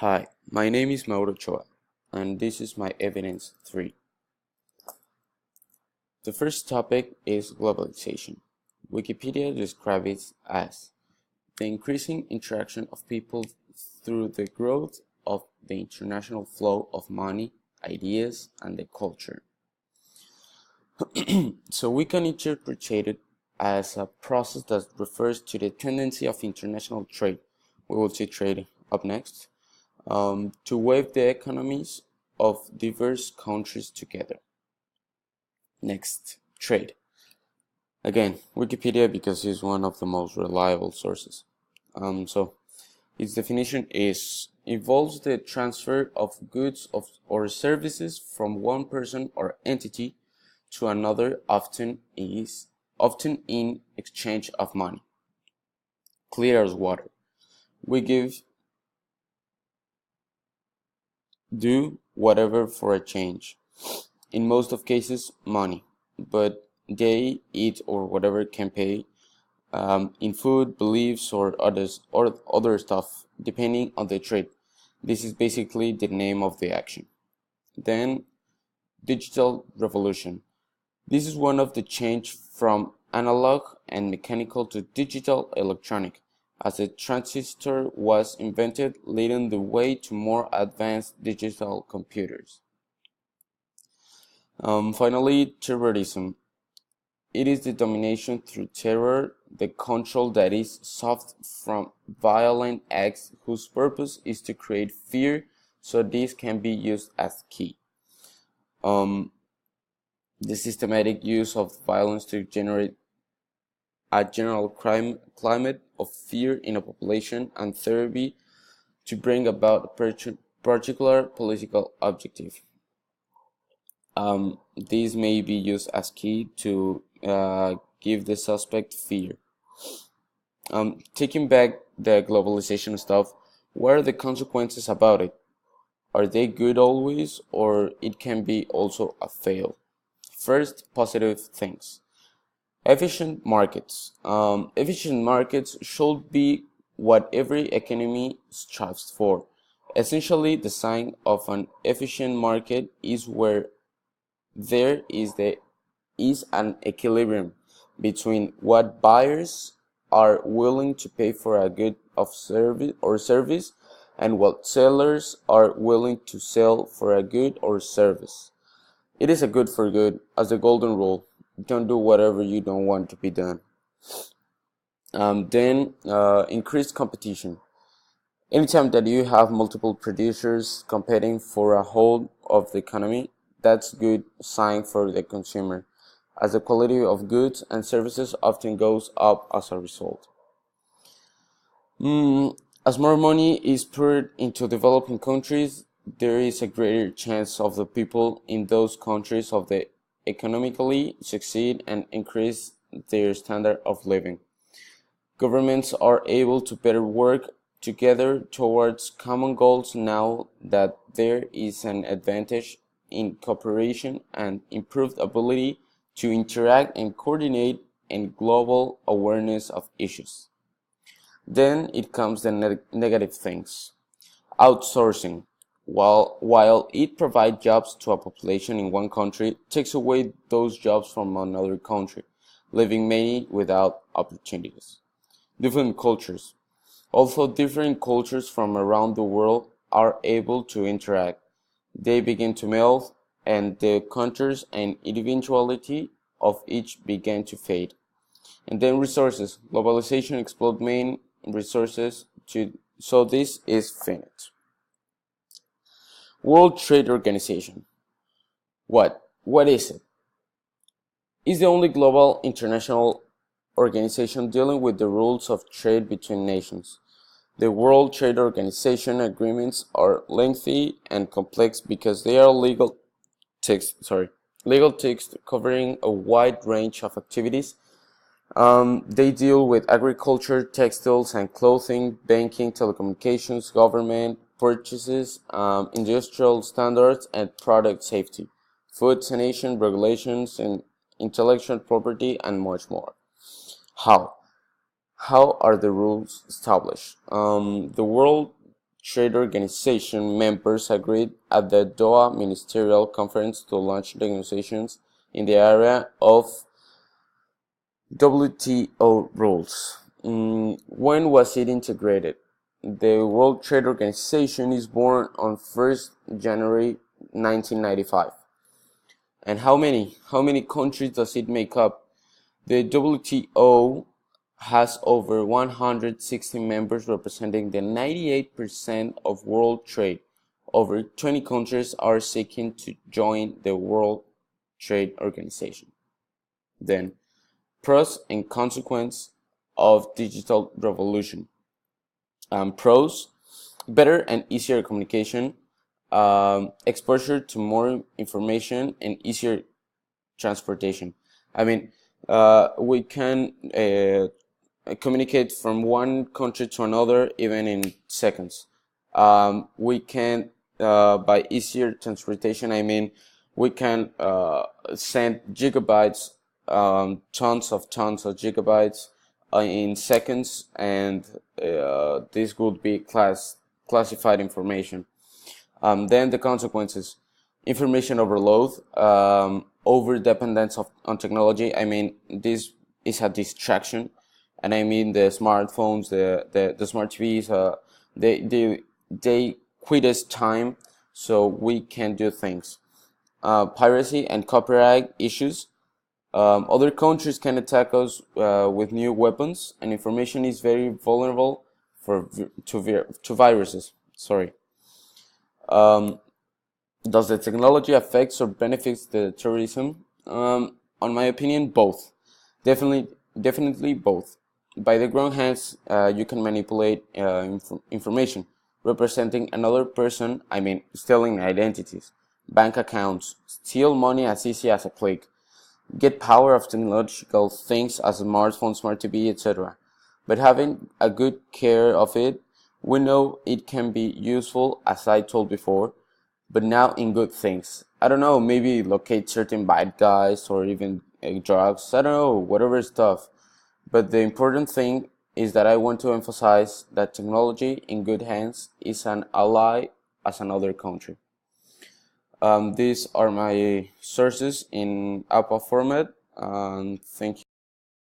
Hi, my name is Mauro Choa, and this is my evidence 3. The first topic is globalization. Wikipedia describes it as the increasing interaction of people through the growth of the international flow of money, ideas, and the culture. So we can interpret it as a process that refers to the tendency of international trade. We will see trade up next. To wave the economies of diverse countries together. Next, trade. Again, Wikipedia because it's one of the most reliable sources. So its definition is involves the transfer of goods or services from one person or entity to another, often in exchange of money. Clear as water. We do whatever for a change. In most of cases, money, but they eat or whatever can pay in food, beliefs, or other stuff, depending on the trade. This is basically the name of the action. Then, digital revolution. This is one of the change from analog and mechanical to digital electronic, as the transistor was invented, leading the way to more advanced digital computers. Finally, terrorism. It is the domination through terror, the control that is sought from violent acts whose purpose is to create fear, so this can be used as key. The systematic use of violence to generate a general climate of fear in a population, and therapy to bring about a particular political objective. These may be used as key to give the suspect fear. Taking back the globalization stuff, what are the consequences about it? Are they good always, or it can be also a fail? First, positive things. Efficient markets. Efficient markets should be what every economy strives for. Essentially, the sign of an efficient market is where there is an equilibrium between what buyers are willing to pay for a good of service and what sellers are willing to sell for a good or service. It is a good for good, as the golden rule. Don't do whatever you don't want to be done. Then increased competition. Anytime that you have multiple producers competing for a hold of the economy, that's good sign for the consumer, as the quality of goods and services often goes up as a result. As more money is poured into developing countries, there is a greater chance of the people in those countries of the economically succeed and increase their standard of living. Governments are able to better work together towards common goals now that there is an advantage in cooperation and improved ability to interact and coordinate and global awareness of issues. Then it comes the negative things. Outsourcing. While it provides jobs to a population in one country, it takes away those jobs from another country, leaving many without opportunities. Different cultures. Although different cultures from around the world are able to interact, they begin to melt, and the contours and individuality of each begin to fade. And then resources. Globalization explodes main resources so this is finite. World Trade Organization. What is it? It's the only global international organization dealing with the rules of trade between nations. The World Trade Organization agreements are lengthy and complex because they are legal text covering a wide range of activities. They deal with agriculture, textiles and clothing, banking, telecommunications, government, purchases, industrial standards and product safety, food sanation, regulations, and intellectual property, and much more. How? How are the rules established? The World Trade Organization members agreed at the Doha Ministerial Conference to launch negotiations in the area of WTO rules. When was it integrated? The World Trade Organization is born on 1st January 1995. And how many countries does it make up? The WTO has over 160 members representing the 98% of world trade. Over 20 countries are seeking to join the World Trade Organization. Then, pros and consequences of digital revolution. Pros: better and easier communication, exposure to more information, and easier transportation. I mean, we can communicate from one country to another even in seconds. We can, by easier transportation, I mean, we can send gigabytes, tons of gigabytes in seconds, and this would be classified information. Then the consequences: information overload, over dependence on technology. I mean, this is a distraction, and I mean the smartphones, the smart TVs, they quit us time, so we can do things. Piracy and copyright issues. Other countries can attack us with new weapons, and information is very vulnerable to viruses. Sorry. Does the technology affects or benefits the terrorism? On my opinion, both. Definitely both. By the ground hands, you can manipulate information, representing another person. I mean, stealing identities, bank accounts, steal money as easy as a click, get power of technological things as a smartphone, smart TV, etc. But having a good care of it, we know it can be useful, as I told before, but now in good things. I don't know, maybe locate certain bad guys or even drugs. I don't know, whatever stuff. But the important thing is that I want to emphasize that technology in good hands is an ally as another country. These are my sources in APA format. Thank you.